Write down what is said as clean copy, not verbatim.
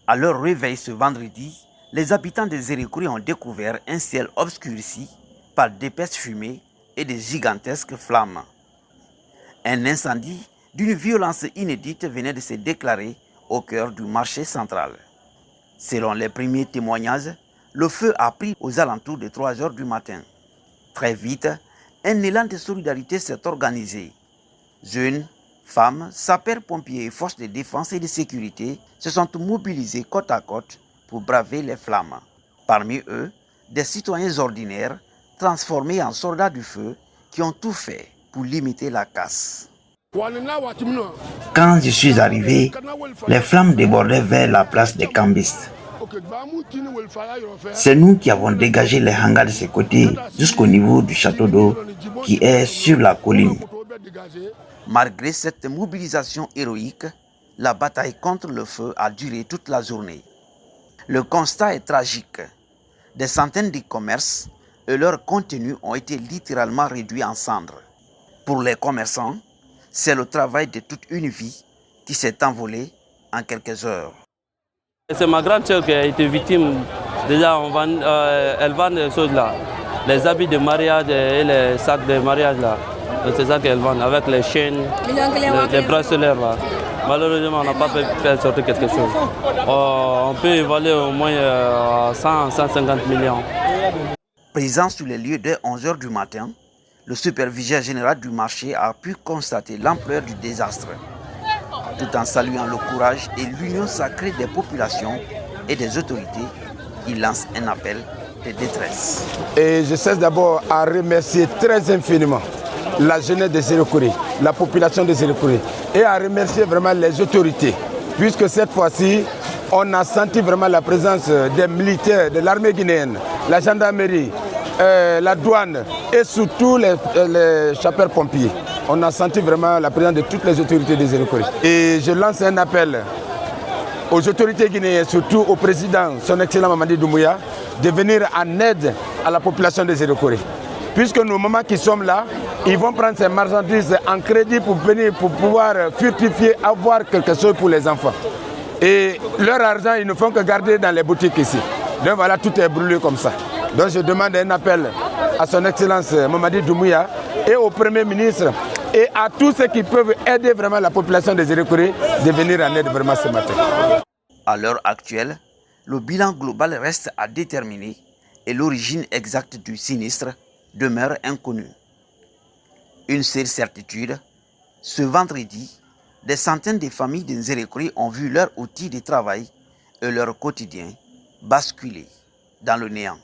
À leur réveil ce vendredi, les habitants de Zérékouri ont découvert un ciel obscurci par d'épaisses fumées et de gigantesques flammes. Un incendie d'une violence inédite venait de se déclarer au cœur du marché central. Selon les premiers témoignages, le feu a pris aux alentours de 3 heures du matin. Très vite, un élan de solidarité s'est organisé. Jeunes, femmes, sapeurs-pompiers et forces de défense et de sécurité se sont mobilisés côte à côte pour braver les flammes. Parmi eux, des citoyens ordinaires transformés en soldats du feu qui ont tout fait pour limiter la casse. Quand je suis arrivé, les flammes débordaient vers la place des cambistes. C'est nous qui avons dégagé les hangars de ce côté jusqu'au niveau du château d'eau qui est sur la colline. Malgré cette mobilisation héroïque, la bataille contre le feu a duré toute la journée. Le constat est tragique. Des centaines de commerces et leurs contenus ont été littéralement réduits en cendres. Pour les commerçants, c'est le travail de toute une vie qui s'est envolé en quelques heures. C'est ma grande sœur qui a été victime. Déjà, elle vend des choses là. Les habits de mariage et les sacs de mariage là. C'est ça qu'elle vend avec les chaînes, les bracelets là. Malheureusement, on n'a pas pu faire sortir quelque chose. On peut évaluer au moins 150 millions. Présent sur les lieux dès 11 h du matin, le superviseur général du marché a pu constater l'ampleur du désastre. Tout en saluant le courage et l'union sacrée des populations et des autorités, il lance un appel de détresse. Et je cesse d'abord à remercier très infiniment la jeunesse de Zérékouri, la population de Zérékouri, et à remercier vraiment les autorités, puisque cette fois-ci, on a senti vraiment la présence des militaires de l'armée guinéenne, la gendarmerie, la douane et surtout les sapeurs-pompiers. On a senti vraiment la présence de toutes les autorités de Zérékouri. Et je lance un appel aux autorités guinéennes, surtout au président, son excellent Mamadi Doumbouya, de venir en aide à la population de Zérékouri. Puisque nos mamans qui sommes là, ils vont prendre ces marchandises en crédit pour venir, pour pouvoir fructifier, avoir quelque chose pour les enfants. Et leur argent, ils ne font que garder dans les boutiques ici. Donc voilà, tout est brûlé comme ça. Donc je demande un appel à son excellence Mamadi Doumbouya et au Premier ministre et à tous ceux qui peuvent aider vraiment la population de Zérékouri de venir en aide vraiment ce matin. À l'heure actuelle, le bilan global reste à déterminer et l'origine exacte du sinistre demeure inconnue. Une seule certitude, ce vendredi, des centaines de familles de Zérékouri ont vu leur outil de travail et leur quotidien basculer dans le néant.